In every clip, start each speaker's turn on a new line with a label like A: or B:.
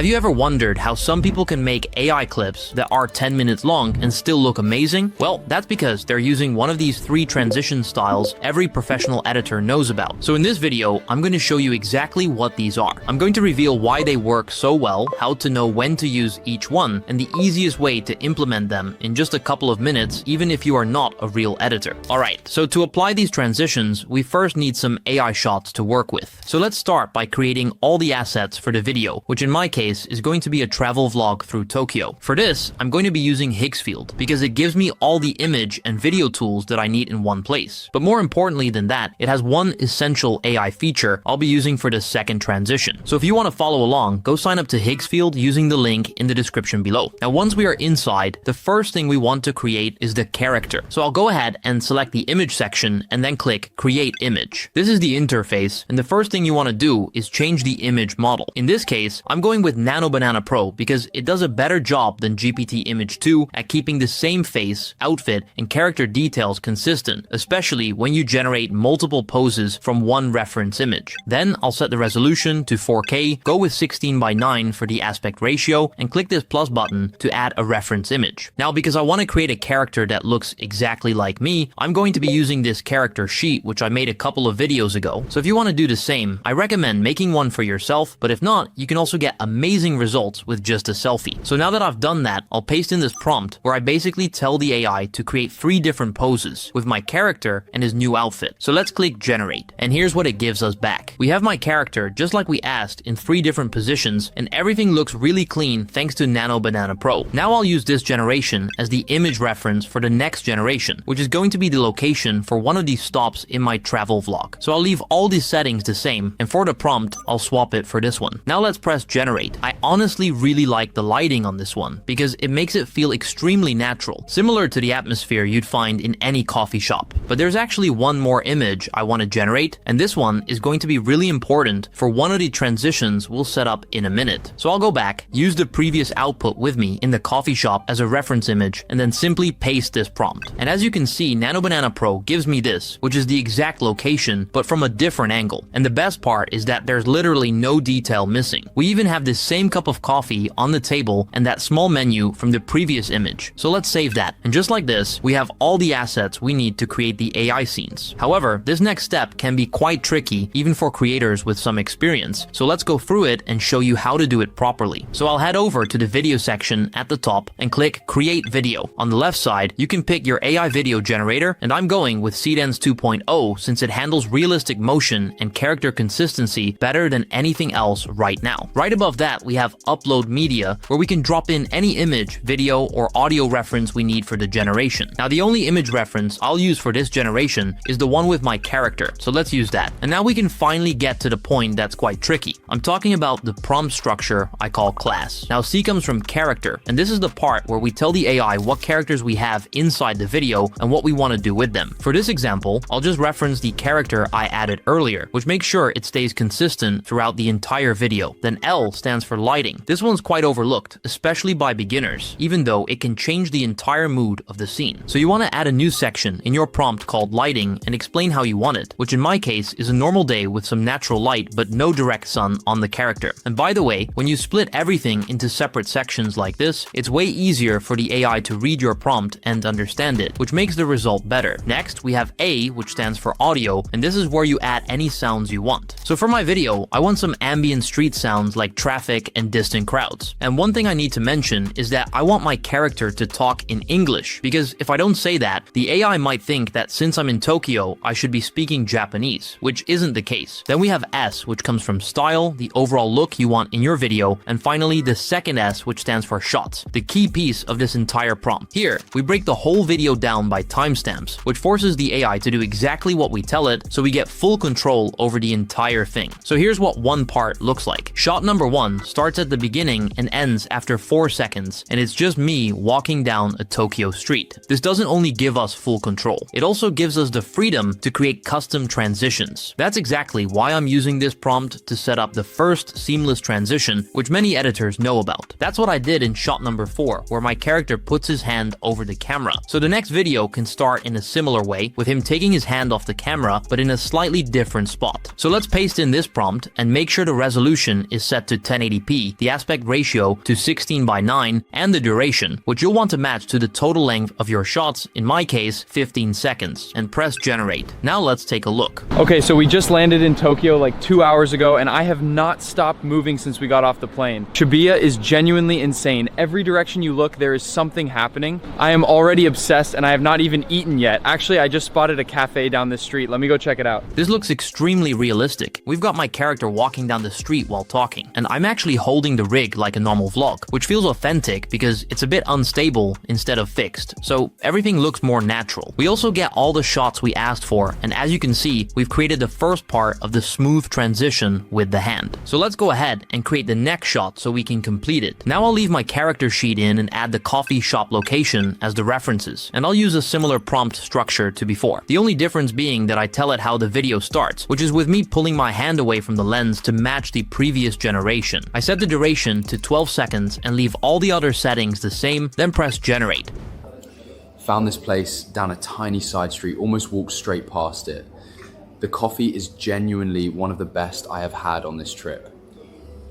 A: Have you ever wondered how some people can make AI clips that are 10 minutes long and still look amazing? Well, that's because they're using one of these 3 transition styles every professional editor knows about. So in this video, I'm going to show you exactly what these are. I'm going to reveal why they work so well, how to know when to use each one, and the easiest way to implement them in just a couple of minutes, even if you are not a real editor. Alright, so to apply these transitions, we first need some AI shots to work with. So let's start by creating all the assets for the video, which in my case is going to be a travel vlog through Tokyo. For this, I'm going to be using Higgsfield because it gives me all the image and video tools that I need in one place. But more importantly than that, it has one essential AI feature I'll be using for the second transition. So if you want to follow along, go sign up to Higgsfield using the link in the description below. Now, once we are inside, the first thing we want to create is the character. So I'll go ahead and select the image section and then click Create Image. This is the interface, and the first thing you want to do is change the image model. In this case, I'm going with Nano Banana Pro because it does a better job than GPT Image 2 at keeping the same face, outfit, and character details consistent, especially when you generate multiple poses from one reference image. Then I'll set the resolution to 4K, go with 16:9 for the aspect ratio, and click this plus button to add a reference image. Now, because I want to create a character that looks exactly like me, I'm going to be using this character sheet, which I made a couple of videos ago. So if you want to do the same, I recommend making one for yourself, but if not, you can also get amazing results with just a selfie. So now that I've done that, I'll paste in this prompt where I basically tell the AI to create 3 different poses with my character and his new outfit. So let's click generate, and here's what it gives us back. We have my character just like we asked in 3 different positions, and everything looks really clean thanks to Nano Banana Pro. Now I'll use this generation as the image reference for the next generation, which is going to be the location for one of these stops in my travel vlog. So I'll leave all these settings the same, and for the prompt, I'll swap it for this one. Now let's press generate. I honestly really like the lighting on this one because it makes it feel extremely natural, similar to the atmosphere you'd find in any coffee shop. But there's actually one more image I want to generate, and this one is going to be really important for one of the transitions we'll set up in a minute. So I'll go back, use the previous output with me in the coffee shop as a reference image, and then simply paste this prompt. And as you can see, Nano Banana Pro gives me this, which is the exact location, but from a different angle. And the best part is that there's literally no detail missing. We even have this same cup of coffee on the table and that small menu from the previous image. So let's save that. And just like this, we have all the assets we need to create the AI scenes. However, this next step can be quite tricky, even for creators with some experience. So let's go through it and show you how to do it properly. So I'll head over to the video section at the top and click Create Video. On the left side, you can pick your AI video generator, and I'm going with Seedens 2.0 since it handles realistic motion and character consistency better than anything else right now. Right above that, we have Upload Media, where we can drop in any image, video, or audio reference we need for the generation. Now, the only image reference I'll use for this generation is the one with my character, so let's use that. And now we can finally get to the point that's quite tricky. I'm talking about the prompt structure I call class. Now, C comes from character, and this is the part where we tell the AI what characters we have inside the video and what we want to do with them. For this example, I'll just reference the character I added earlier, which makes sure it stays consistent throughout the entire video. Then L stands for lighting. This one's quite overlooked, especially by beginners, even though it can change the entire mood of the scene. So you want to add a new section in your prompt called lighting and explain how you want it, which in my case is a normal day with some natural light but no direct sun on the character. And by the way, when you split everything into separate sections like this, it's way easier for the AI to read your prompt and understand it, which makes the result better. Next, we have A, which stands for audio, and this is where you add any sounds you want. So for my video, I want some ambient street sounds like traffic and distant crowds. And one thing I need to mention is that I want my character to talk in English, because if I don't say that, the AI might think that since I'm in Tokyo, I should be speaking Japanese, which isn't the case. Then we have S, which comes from style, the overall look you want in your video, and finally the second S, which stands for shots, the key piece of this entire prompt. Here, we break the whole video down by timestamps, which forces the AI to do exactly what we tell it, so we get full control over the entire thing. So here's what one part looks like. Shot number 1 starts at the beginning and ends after 4 seconds, and it's just me walking down a Tokyo street. This doesn't only give us full control, it also gives us the freedom to create custom transitions. That's exactly why I'm using this prompt to set up the first seamless transition, which many editors know about. That's what I did in shot number 4, where my character puts his hand over the camera. So the next video can start in a similar way, with him taking his hand off the camera, but in a slightly different spot. So let's paste in this prompt and make sure the resolution is set to 1080 1080p, the aspect ratio to 16:9, and the duration, which you'll want to match to the total length of your shots, in my case 15 seconds, and press generate. Now let's take a look.
B: Okay, so we just landed in Tokyo like 2 hours ago, and I have not stopped moving since we got off the plane. Shibuya is genuinely insane. Every direction you look, there is something happening. I am already obsessed, and I have not even eaten yet. Actually, I just spotted a cafe down this street. Let me go check it out.
A: This looks extremely realistic. We've got my character walking down the street while talking, and I'm actually holding the rig like a normal vlog, which feels authentic because it's a bit unstable instead of fixed, so everything looks more natural. We also get all the shots we asked for, and as you can see, we've created the first part of the smooth transition with the hand. So let's go ahead and create the next shot so we can complete it. Now I'll leave my character sheet in and add the coffee shop location as the references, and I'll use a similar prompt structure to before. The only difference being that I tell it how the video starts, which is with me pulling my hand away from the lens to match the previous generation. I set the duration to 12 seconds and leave all the other settings the same, then press generate.
C: Found this place down a tiny side street, almost walked straight past it. The coffee is genuinely one of the best I have had on this trip.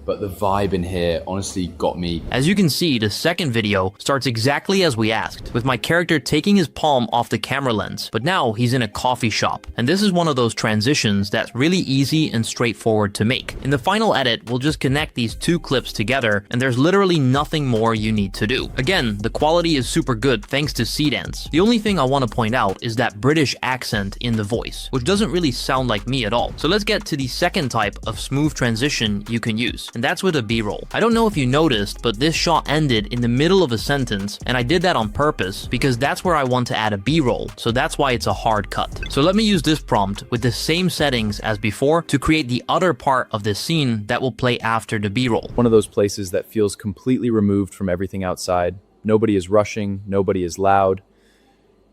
C: But the vibe in here honestly got me.
A: As you can see, the second video starts exactly as we asked, with my character taking his palm off the camera lens, but now he's in a coffee shop. And this is one of those transitions that's really easy and straightforward to make. In the final edit, we'll just connect these two clips together, and there's literally nothing more you need to do. Again, the quality is super good thanks to Seedance. The only thing I want to point out is that British accent in the voice, which doesn't really sound like me at all. So let's get to the second type of smooth transition you can use, and that's with a B-roll. I don't know if you noticed, but this shot ended in the middle of a sentence, and I did that on purpose because that's where I want to add a B-roll, so that's why it's a hard cut. So let me use this prompt with the same settings as before to create the other part of this scene that will play after the B-roll.
B: One of those places that feels completely removed from everything outside. Nobody is rushing, nobody is loud.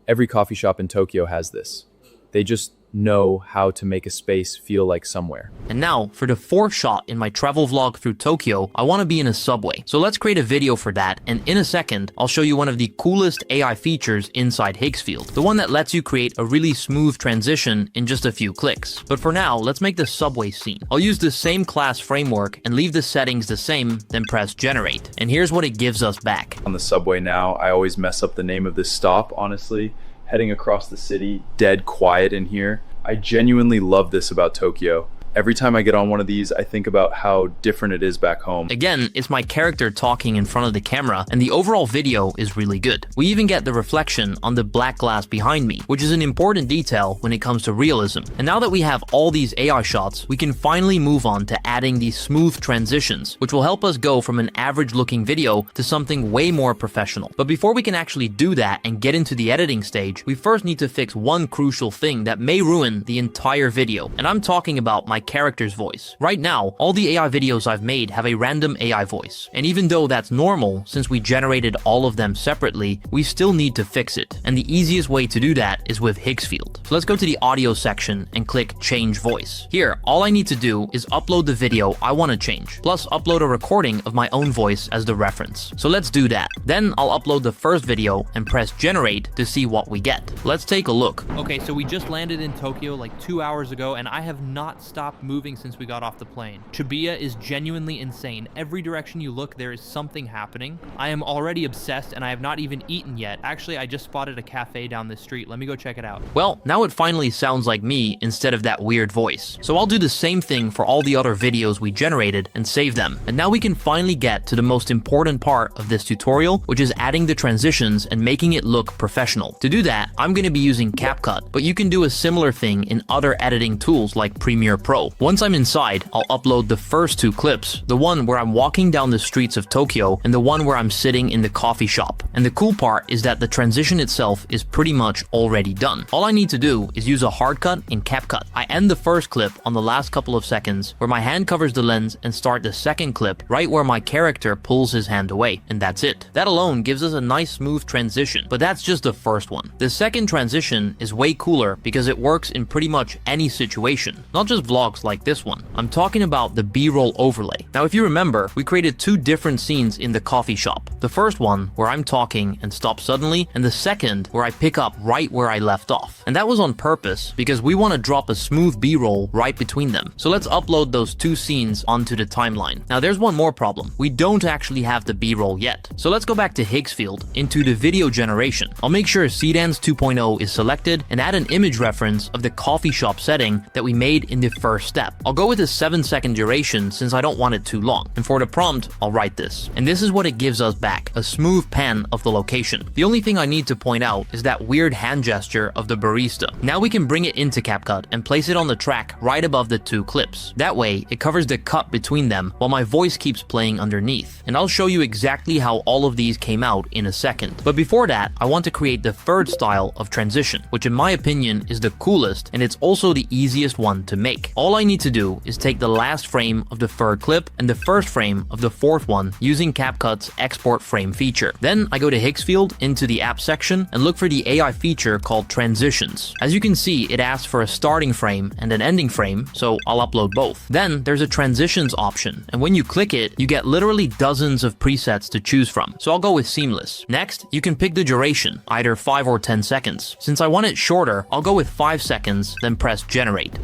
B: Every coffee shop in Tokyo has this. They just know how to make a space feel like somewhere.
A: And now, for the fourth shot in my travel vlog through Tokyo, I want to be in a subway. So let's create a video for that, and in a second, I'll show you one of the coolest AI features inside Higgsfield, the one that lets you create a really smooth transition in just a few clicks. But for now, let's make the subway scene. I'll use the same class framework and leave the settings the same, then press generate. And here's what it gives us back.
B: On the subway now, I always mess up the name of this stop, honestly. Heading across the city, dead quiet in here. I genuinely love this about Tokyo. Every time I get on one of these, I think about how different it is back home.
A: Again, it's my character talking in front of the camera, and the overall video is really good. We even get the reflection on the black glass behind me, which is an important detail when it comes to realism. And now that we have all these AI shots, we can finally move on to adding these smooth transitions, which will help us go from an average looking video to something way more professional. But before we can actually do that and get into the editing stage, we first need to fix one crucial thing that may ruin the entire video. And I'm talking about my character's voice. Right now, all the AI videos I've made have a random AI voice. And even though that's normal, since we generated all of them separately, we still need to fix it. And the easiest way to do that is with Higgsfield. So let's go to the audio section and click change voice. Here, all I need to do is upload the video I want to change, plus upload a recording of my own voice as the reference. So let's do that. Then I'll upload the first video and press generate to see what we get. Let's take a look. Okay, so we just landed in Tokyo like 2 hours ago, and I have not stopped moving since we got off the plane. Shibuya is genuinely insane. Every direction you look, there is something happening. I am already obsessed, and I have not even eaten yet. Actually, I just spotted a cafe down this street. Let me go check it out. Well, now it finally sounds like me instead of that weird voice. So I'll do the same thing for all the other videos we generated and save them. And now we can finally get to the most important part of this tutorial, which is adding the transitions and making it look professional. To do that, I'm going to be using CapCut, but you can do a similar thing in other editing tools like Premiere Pro. Once I'm inside, I'll upload the first two clips, the one where I'm walking down the streets of Tokyo and the one where I'm sitting in the coffee shop. And the cool part is that the transition itself is pretty much already done. All I need to do is use a hard cut in CapCut. I end the first clip on the last couple of seconds where my hand covers the lens and start the second clip right where my character pulls his hand away, and that's it. That alone gives us a nice smooth transition, but that's just the first one. The second transition is way cooler because it works in pretty much any situation, not just vlogging. vlogs like this one. I'm talking about the B-roll overlay. Now, if you remember, we created two different scenes in the coffee shop. The first one where I'm talking and stop suddenly, and the second where I pick up right where I left off. And that was on purpose because we want to drop a smooth B-roll right between them. So let's upload those two scenes onto the timeline. Now, there's one more problem. We don't actually have the B-roll yet. So let's go back to Higgsfield into the video generation. I'll make sure Seedance 2.0 is selected and add an image reference of the coffee shop setting that we made in the first step. I'll go with a 7-second duration since I don't want it too long. And for the prompt, I'll write this. And this is what it gives us back, a smooth pan of the location. The only thing I need to point out is that weird hand gesture of the barista. Now we can bring it into CapCut and place it on the track right above the two clips. That way, it covers the cut between them while my voice keeps playing underneath. And I'll show you exactly how all of these came out in a second. But before that, I want to create the third style of transition, which in my opinion is the coolest and it's also the easiest one to make. All I need to do is take the last frame of the third clip and the first frame of the fourth one using CapCut's export frame feature. Then I go to Higgsfield into the app section and look for the AI feature called transitions. As you can see, it asks for a starting frame and an ending frame, so I'll upload both. Then there's a transitions option, and when you click it, you get literally dozens of presets to choose from, so I'll go with seamless. Next, you can pick the duration, either 5 or 10 seconds. Since I want it shorter, I'll go with 5 seconds, then press generate.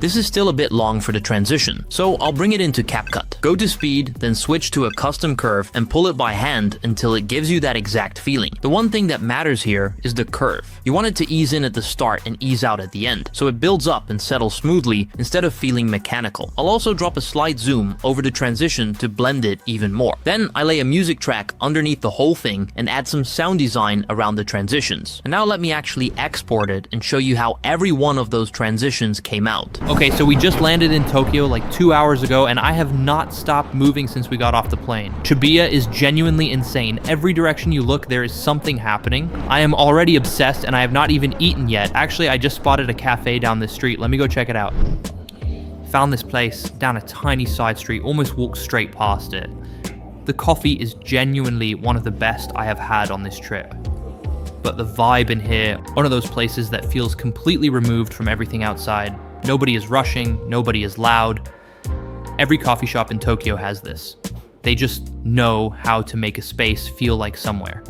A: This is still a bit long for the transition, so I'll bring it into CapCut. Go to speed, then switch to a custom curve and pull it by hand until it gives you that exact feeling. The one thing that matters here is the curve. You want it to ease in at the start and ease out at the end, so it builds up and settles smoothly instead of feeling mechanical. I'll also drop a slight zoom over the transition to blend it even more. Then I lay a music track underneath the whole thing and add some sound design around the transitions. And now let me actually export it and show you how every one of those transitions came out.
D: Okay, so we just landed in Tokyo like 2 hours ago, and I have not stopped moving since we got off the plane. Shibuya is genuinely insane. Every direction you look, there is something happening. I am already obsessed, and I have not even eaten yet. Actually, I just spotted a cafe down this street. Let me go check it out. Found this place down a tiny side street, almost walked straight past it. The coffee is genuinely one of the best I have had on this trip. But the vibe in here, one of those places that feels completely removed from everything outside. Nobody is rushing, nobody is loud. Every coffee shop in Tokyo has this. They just know how to make a space feel like somewhere.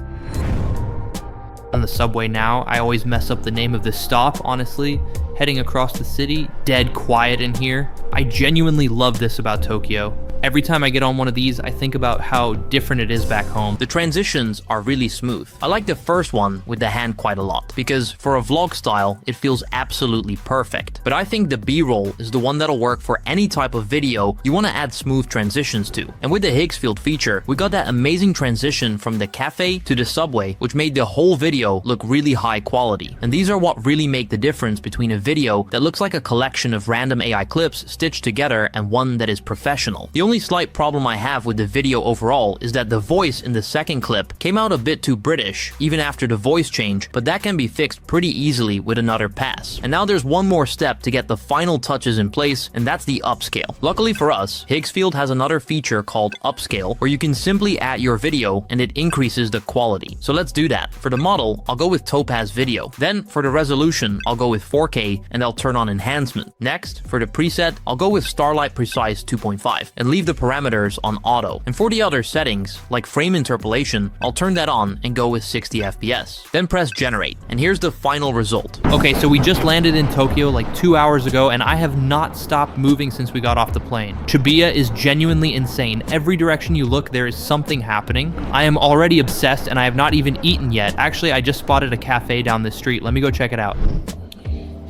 D: On the subway now, I always mess up the name of this stop, honestly. Heading across the city, dead quiet in here. I genuinely love this about Tokyo. Every time I get on one of these, I think about how different it is back home.
A: The transitions are really smooth. I like the first one with the hand quite a lot, because for a vlog style, it feels absolutely perfect. But I think the B-roll is the one that'll work for any type of video you want to add smooth transitions to. And with the Higgsfield feature, we got that amazing transition from the cafe to the subway, which made the whole video look really high quality. And these are what really make the difference between a video that looks like a collection of random AI clips stitched together and one that is professional. The only slight problem I have with the video overall is that the voice in the second clip came out a bit too British, even after the voice change, but that can be fixed pretty easily with another pass. And now there's one more step to get the final touches in place, and that's the upscale. Luckily for us, Higgsfield has another feature called Upscale, where you can simply add your video and it increases the quality. So let's do that. For the model, I'll go with Topaz Video. Then for the resolution, I'll go with 4K and I'll turn on enhancement. Next, for the preset, I'll go with Starlight Precise 2.5 and leave the parameters on auto. And for the other settings, like frame interpolation, I'll turn that on and go with 60 FPS. Then press generate, and here's the final result.
D: Okay, so we just landed in Tokyo like 2 hours ago, and I have not stopped moving since we got off the plane. Shibuya is genuinely insane. Every direction you look, there is something happening. I am already obsessed, and I have not even eaten yet. Actually, I just spotted a cafe down this street. Let me go check it out.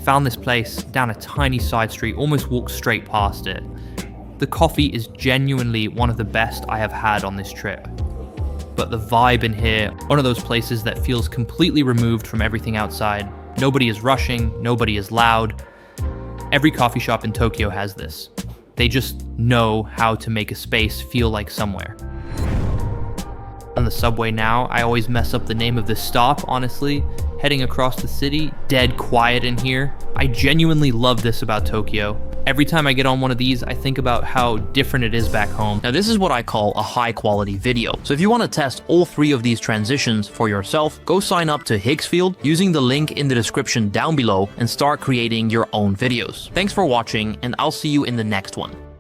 D: Found this place down a tiny side street, almost walked straight past it. The coffee is genuinely one of the best I have had on this trip. But the vibe in here, one of those places that feels completely removed from everything outside. Nobody is rushing, nobody is loud. Every coffee shop in Tokyo has this. They just know how to make a space feel like somewhere. On the subway now, I always mess up the name of this stop, honestly. Heading across the city, dead quiet in here. I genuinely love this about Tokyo. Every time I get on one of these, I think about how different it is back home.
A: Now this is what I call a high quality video. So if you want to test all 3 of these transitions for yourself, go sign up to Higgsfield using the link in the description down below and start creating your own videos. Thanks for watching, and I'll see you in the next one.